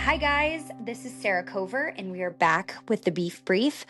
Hi guys, this is Sarah Cover and we are back with the Beef Brief.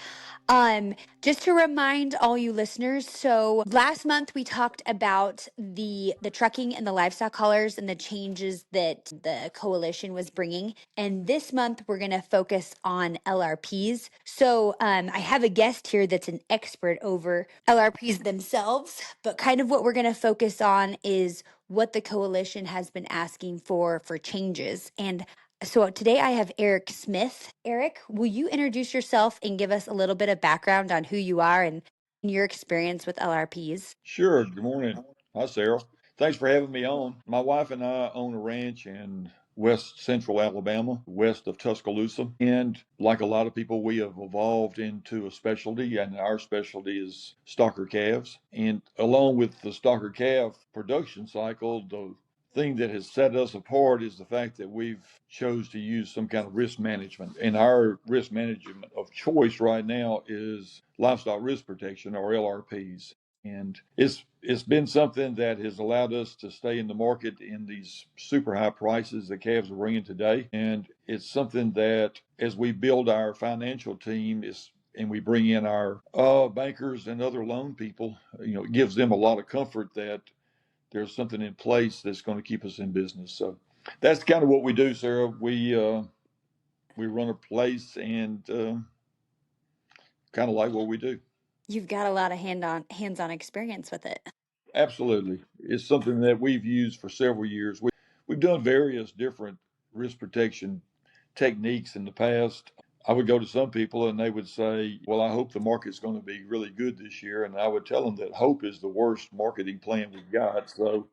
Just to remind all you listeners, so last month we talked about the trucking and the livestock haulers and the changes that the coalition was bringing. And this month we're going to focus on LRPs. So I have a guest here that's an expert over LRPs themselves, but kind of what we're going to focus on is what the coalition has been asking for changes. And so today I have Eric Smith. Eric, will you introduce yourself and give us a little bit of background on who you are and your experience with LRPs? Sure. Good morning. Hi, Sarah. Thanks for having me on. My wife and I own a ranch in west central Alabama, west of Tuscaloosa. And like a lot of people, we have evolved into a specialty, and our specialty is stocker calves. And along with the stocker calf production cycle, the thing that has set us apart is the fact that we've chose to use some kind of risk management. And our risk management of choice right now is livestock risk protection, or LRPs. And it's been something that has allowed us to stay in the market in these super high prices that calves are bringing today. And it's something that as we build our financial team and we bring in our bankers and other loan people, it gives them a lot of comfort that there's something in place that's going to keep us in business. So that's kind of what we do, Sarah. We run a place and kind of like what we do. You've got a lot of hands-on experience with it. Absolutely. It's something that we've used for several years. We've done various different risk protection techniques in the past. I would go to some people and they would say, well, I hope the market's going to be really good this year. And I would tell them that hope is the worst marketing plan we've got. So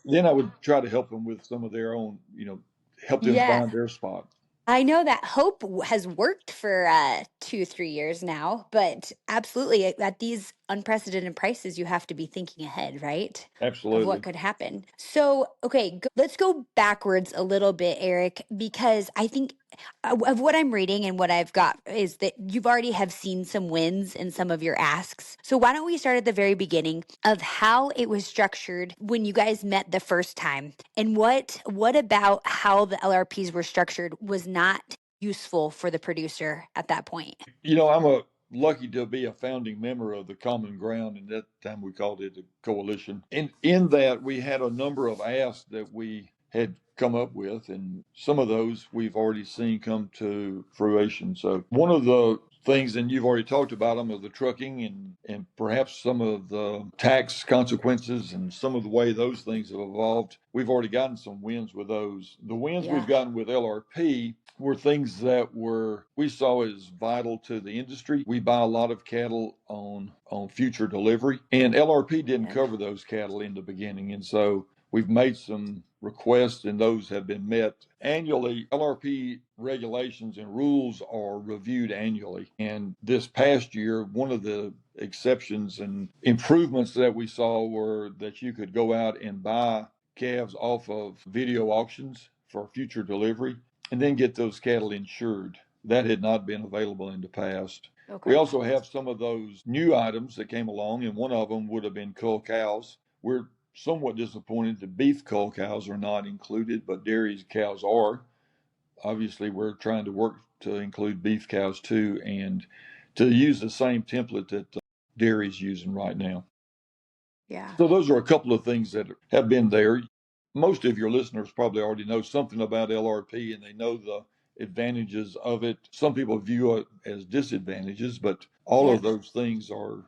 then I would try to help them with some of their own, help them Yeah. find their spot. I know that hope has worked for 2-3 years now, but absolutely at these unprecedented prices, you have to be thinking ahead, right? Of what Absolutely. could happen. So, okay, let's go backwards a little bit, Eric, because I think of what I'm reading and what I've got is that you've already have seen some wins in some of your asks. So why don't we start at the very beginning of how it was structured when you guys met the first time, and what about how the LRPs were structured was not useful for the producer at that point? I'm lucky to be a founding member of the Common Ground, and that time we called it the coalition. And in that, we had a number of asks that we had come up with, and some of those we've already seen come to fruition. So one of the things, and you've already talked about them, are the trucking and perhaps some of the tax consequences and some of the way those things have evolved. We've already gotten some wins with those. The wins we've gotten with LRP were things that we saw as vital to the industry. We buy a lot of cattle on future delivery, and LRP didn't cover those cattle in the beginning, and so we've made some requests, and those have been met annually. LRP regulations and rules are reviewed annually, and this past year, one of the exceptions and improvements that we saw were that you could go out and buy calves off of video auctions for future delivery and then get those cattle insured. That had not been available in the past. Okay. We also have some of those new items that came along, and one of them would have been cull cows. We're somewhat disappointed that beef cull cows are not included, but dairy cows are. Obviously, we're trying to work to include beef cows too, and to use the same template that dairy's using right now. Yeah. So those are a couple of things that have been there. Most of your listeners probably already know something about LRP and they know the advantages of it. Some people view it as disadvantages, but all of those things are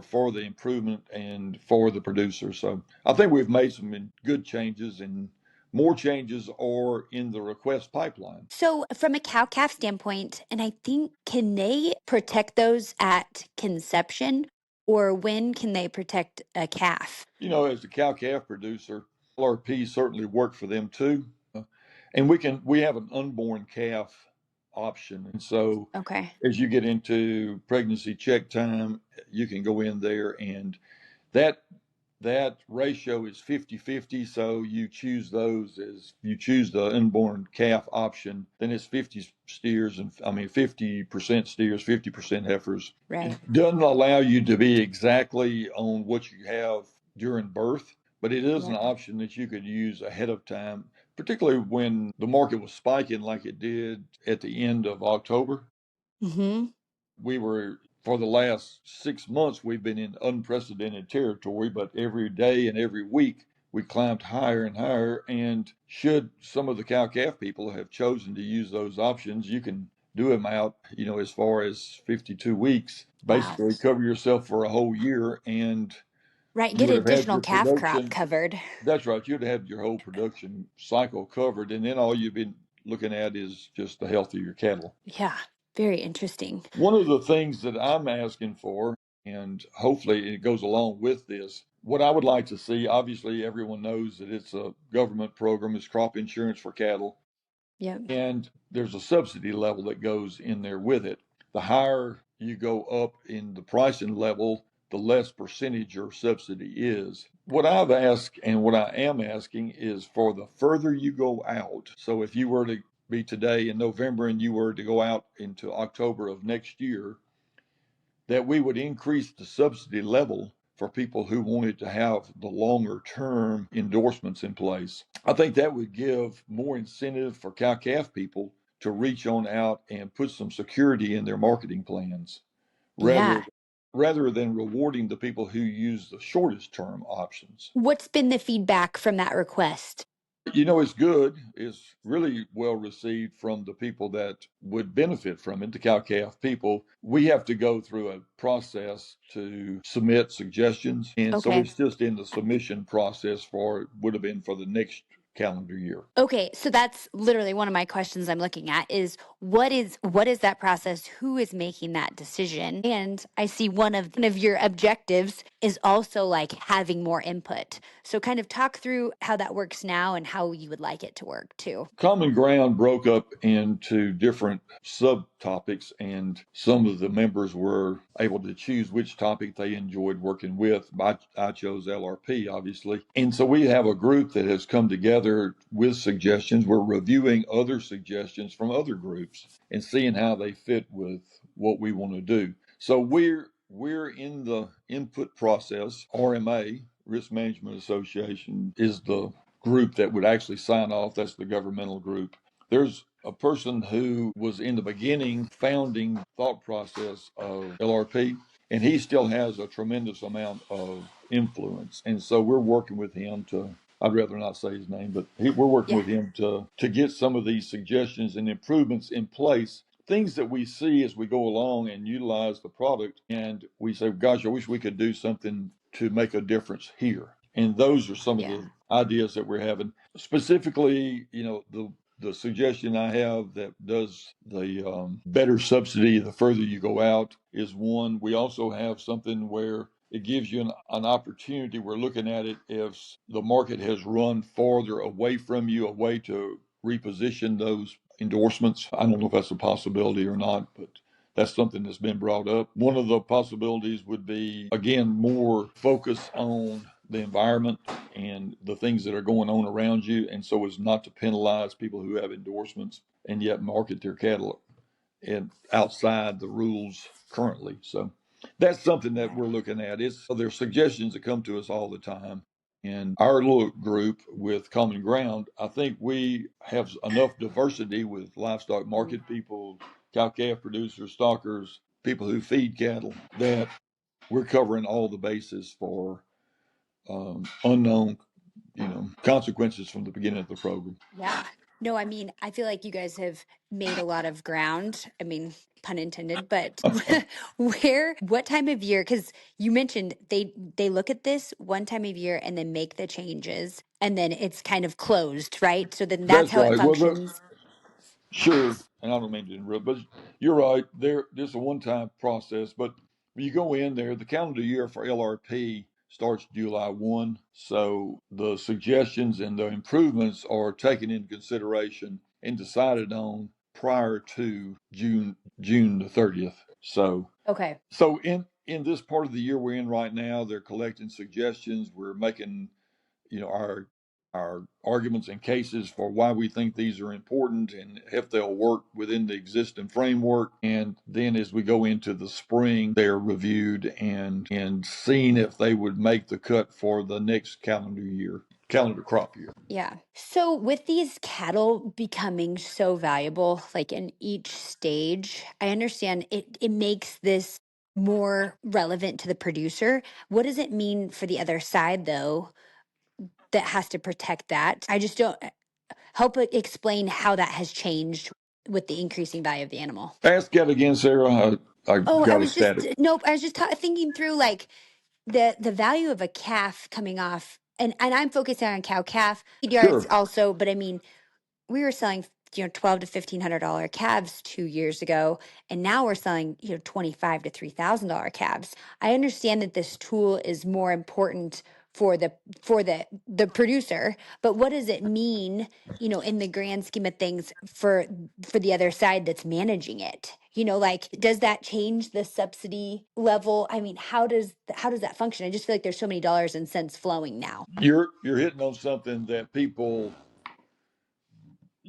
for the improvement and for the producer. So I think we've made some good changes, and more changes are in the request pipeline. So, from a cow calf standpoint, and I think, can they protect those at conception, or when can they protect a calf? As a cow calf producer, LRP certainly work for them too. And we have an unborn calf option. And so Okay. as you get into pregnancy check time, you can go in there, and that ratio is 50-50. So you choose you choose the unborn calf option, then it's 50 steers, and 50% steers, 50% heifers. Right. It doesn't allow you to be exactly on what you have during birth, but it is an option that you could use ahead of time, particularly when the market was spiking like it did at the end of October. Mm-hmm. We were, for the last 6 months, we've been in unprecedented territory, but every day and every week we climbed higher and higher. And should some of the cow calf people have chosen to use those options, you can do them out, as far as 52 weeks, Wow. basically cover yourself for a whole year, and Right. you Get would have had additional your calf crop production. covered. That's right. You'd have your whole production cycle covered, and then all you've been looking at is just the health of your cattle. Yeah. Very interesting. One of the things that I'm asking for, and hopefully it goes along with this, what I would like to see, obviously everyone knows that it's a government program, it's crop insurance for cattle, Yep. and there's a subsidy level that goes in there with it. The higher you go up in the pricing level, the less percentage your subsidy is. What I've asked and what I am asking is for the further you go out. So if you were to be today in November and you were to go out into October of next year, that we would increase the subsidy level for people who wanted to have the longer term endorsements in place. I think that would give more incentive for cow calf people to reach on out and put some security in their marketing plans rather Yeah. rather than rewarding the people who use the shortest term options. What's been the feedback from that request? It's good. It's really well received from the people that would benefit from it, the cow calf people. We have to go through a process to submit suggestions. And so Okay. it's just in the submission process would have been for the next calendar year. Okay, so that's literally one of my questions I'm looking at is what is that process? Who is making that decision? And I see one of your objectives is also like having more input. So kind of talk through how that works now and how you would like it to work too. Common Ground broke up into different subtopics, and some of the members were able to choose which topic they enjoyed working with. I chose LRP, obviously. And so we have a group that has come together with suggestions. We're reviewing other suggestions from other groups and seeing how they fit with what we want to do. So we're in the input process. RMA, Risk Management Association, is the group that would actually sign off. That's the governmental group. There's a person who was in the beginning founding thought process of LRP, and he still has a tremendous amount of influence. And so we're working with him to, I'd rather not say his name, but we're working Yeah. with him to get some of these suggestions and improvements in place. Things that we see as we go along and utilize the product, and we say, gosh, I wish we could do something to make a difference here. And those are some of Yeah. the ideas that we're having. Specifically, the suggestion I have that does the better subsidy the further you go out is one. We also have something where it gives you an opportunity. We're looking at it if the market has run farther away from you, a way to reposition those endorsements. I don't know if that's a possibility or not, but that's something that's been brought up. One of the possibilities would be, again, more focus on the environment and the things that are going on around you, and so as not to penalize people who have endorsements and yet market their cattle and outside the rules currently. So that's something that Right. we're looking at. There's suggestions that come to us all the time. And our little group with Common Ground, I think we have enough diversity with livestock market people, cow calf producers, stockers, people who feed cattle, that we're covering all the bases for unknown, consequences from the beginning of the program. Yeah. No, I mean, I feel like you guys have made a lot of ground. I mean, pun intended, but what time of year? Because you mentioned they look at this one time of year and then make the changes, and then it's kind of closed, right? So then that's That's how it right. Well, functions. sure, and I don't mean to interrupt, but you're right. There's a one-time process, but when you go in there, the calendar year for LRP starts July 1, so the suggestions and the improvements are taken into consideration and decided on prior to June the 30th. Okay. So in this part of the year we're in right now, they're collecting suggestions. We're making, our our arguments and cases for why we think these are important and if they'll work within the existing framework. And then as we go into the spring, they're reviewed and seen if they would make the cut for the next calendar crop year. Yeah. So with these cattle becoming so valuable, like in each stage, I understand it makes this more relevant to the producer. What does it mean for the other side though that has to protect that? I just don't help explain how that has changed with the increasing value of the animal. Ask that again, Sarah. I Oh, I got a was just static. nope, I was just thinking through like the value of a calf coming off and I'm focusing on cow calf yards Sure. also, but I mean we were selling 12 to $1,500 calves 2 years ago, and now we're selling 25 to $3,000 calves. I understand that this tool is more important for the producer, but what does it mean, in the grand scheme of things for the other side that's managing it? Like does that change the subsidy level? I mean, how does that function? I just feel like there's so many dollars and cents flowing now. You're hitting on something that people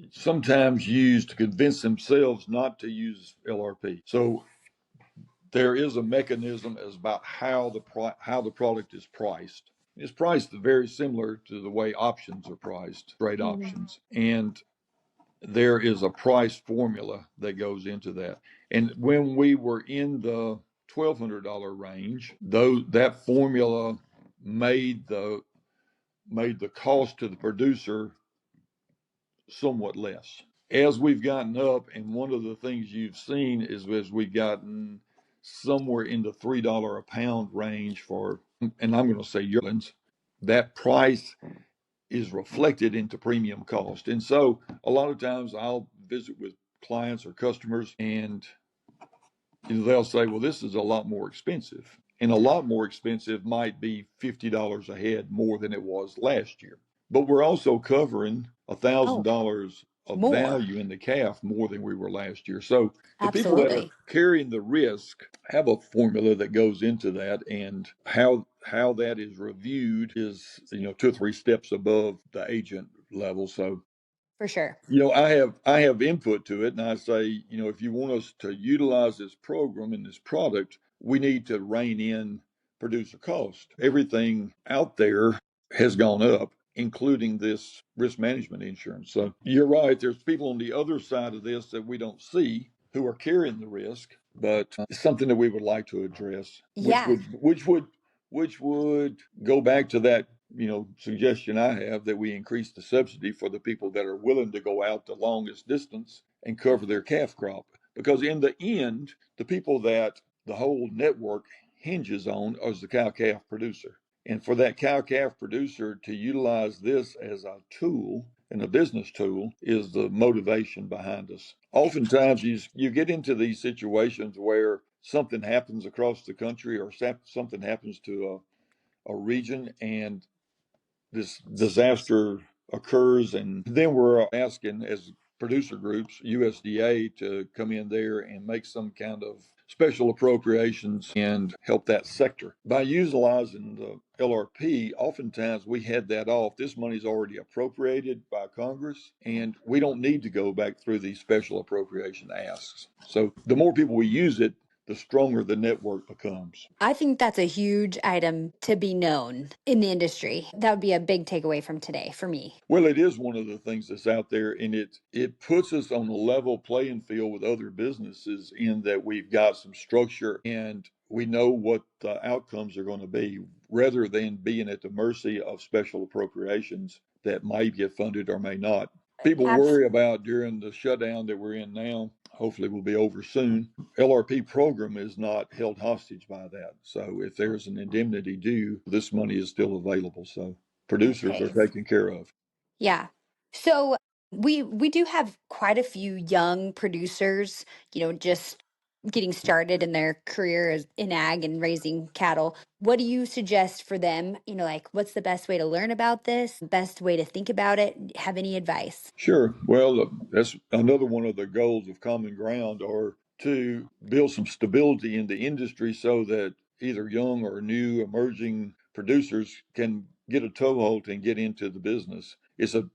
sometimes use to convince themselves not to use LRP. So there is a mechanism as about how the product is priced. It's priced very similar to the way options are priced, trade Mhm. options, and there is a price formula that goes into that. And when we were in the $1,200 range, though that formula made the cost to the producer somewhat less. As we've gotten up, and one of the things you've seen is as we've gotten somewhere in the $3 a pound range for, and I'm going to say yearlings, that price is reflected into premium cost. And so a lot of times I'll visit with clients or customers and they'll say, well, this is a lot more expensive. And a lot more expensive might be $50 a head more than it was last year. But we're also covering Oh, $1,000 of more. value in the calf more than we were last year. So the people that are Absolutely. carrying the risk have a formula that goes into that, and how that is reviewed is 2 or 3 steps above the agent level. So For sure. I have input to it, and I say, if you want us to utilize this program and this product, we need to rein in producer cost. Everything out there has gone up, including this risk management insurance. So you're right. There's people on the other side of this that we don't see who are carrying the risk, but it's something that we would like to address, which Yeah, would go back to that suggestion I have that we increase the subsidy for the people that are willing to go out the longest distance and cover their calf crop. Because in the end, the people that the whole network hinges on is the cow calf producer. And for that cow calf producer to utilize this as a tool and a business tool is the motivation behind us. Oftentimes, you get into these situations where something happens across the country or something happens to a region and this disaster occurs, and then we're asking as producer groups, USDA, to come in there and make some kind of special appropriations and help that sector. By utilizing the LRP, oftentimes we head that off. This money's already appropriated by Congress, and we don't need to go back through these special appropriation asks. So the more people we use it, the stronger the network becomes. I think that's a huge item to be known in the industry. That would be a big takeaway from today for me. Well, it is one of the things that's out there, and it puts us on a level playing field with other businesses in that we've got some structure and we know what the outcomes are going to be, rather than being at the mercy of special appropriations that might get funded or may not. People Abs- worry about during the shutdown that we're in now. Hopefully, will be over soon. LRP program is not held hostage by that. So if there's an indemnity due, this money is still available. So producers are okay. taken care of. Yeah. So we do have quite a few young producers, just getting started in their career in ag and raising cattle. What do you suggest for them? Like what's the best way to learn about this? Best way to think about it? Have any advice? Sure. Well, that's another one of the goals of Common Ground, are to build some stability in the industry so that either young or new emerging producers can get a toehold and get into the business. It's a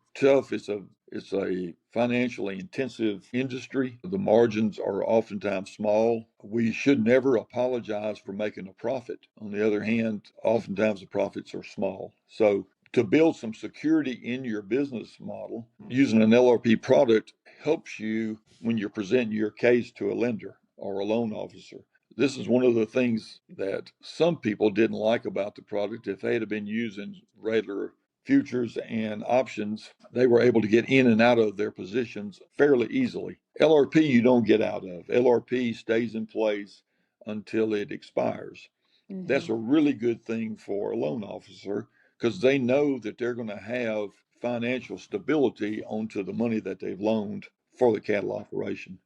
financially intensive industry. The margins are oftentimes small. We should never apologize for making a profit. On the other hand, oftentimes the profits are small. So to build some security in your business model, using an LRP product helps you when you're presenting your case to a lender or a loan officer. This is one of the things that some people didn't like about the product. If they had been using regular futures and options, they were able to get in and out of their positions fairly easily. LRP, you don't get out of. LRP stays in place until it expires. Mm-hmm. That's a really good thing for a loan officer because they know that they're going to have financial stability onto the money that they've loaned for the cattle operation.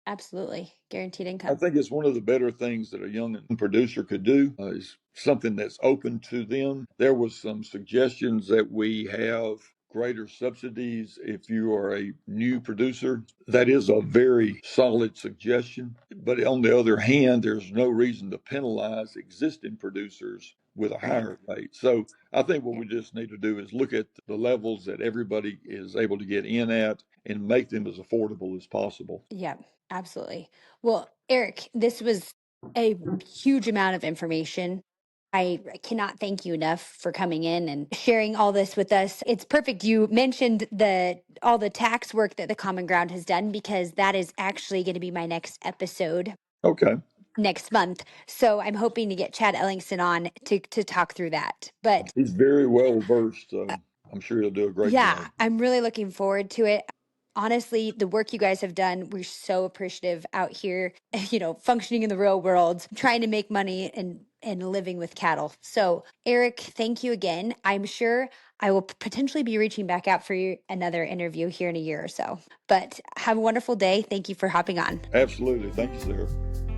Absolutely. Guaranteed I income. think it's one of the better things that a young producer could do is something that's open to them. There was some suggestions that we have greater subsidies if you are a new producer. That is a very solid suggestion. But on the other hand, there's no reason to penalize existing producers with a Right. higher rate. So I think what Yeah. we just need to do is look at the levels that everybody is able to get in at and make them as affordable as possible. Yeah, absolutely. Well, Eric, this was a huge amount of information. I cannot thank you enough for coming in and sharing all this with us. It's perfect. You mentioned the all the tax work that the Common Ground has done because that is actually going to be my next episode Okay. next month. So I'm hoping to get Chad Ellingson on to talk through that. But He's very well versed, so I'm sure he'll do a great yeah, job. I'm really looking forward to it. Honestly, the work you guys have done, we're so appreciative out here, functioning in the real world, trying to make money and living with cattle. So, Eric, thank you again. I'm sure I will potentially be reaching back out for you another interview here in a year or so. But have a wonderful day. Thank you for hopping on. Absolutely. Thank you, Sarah.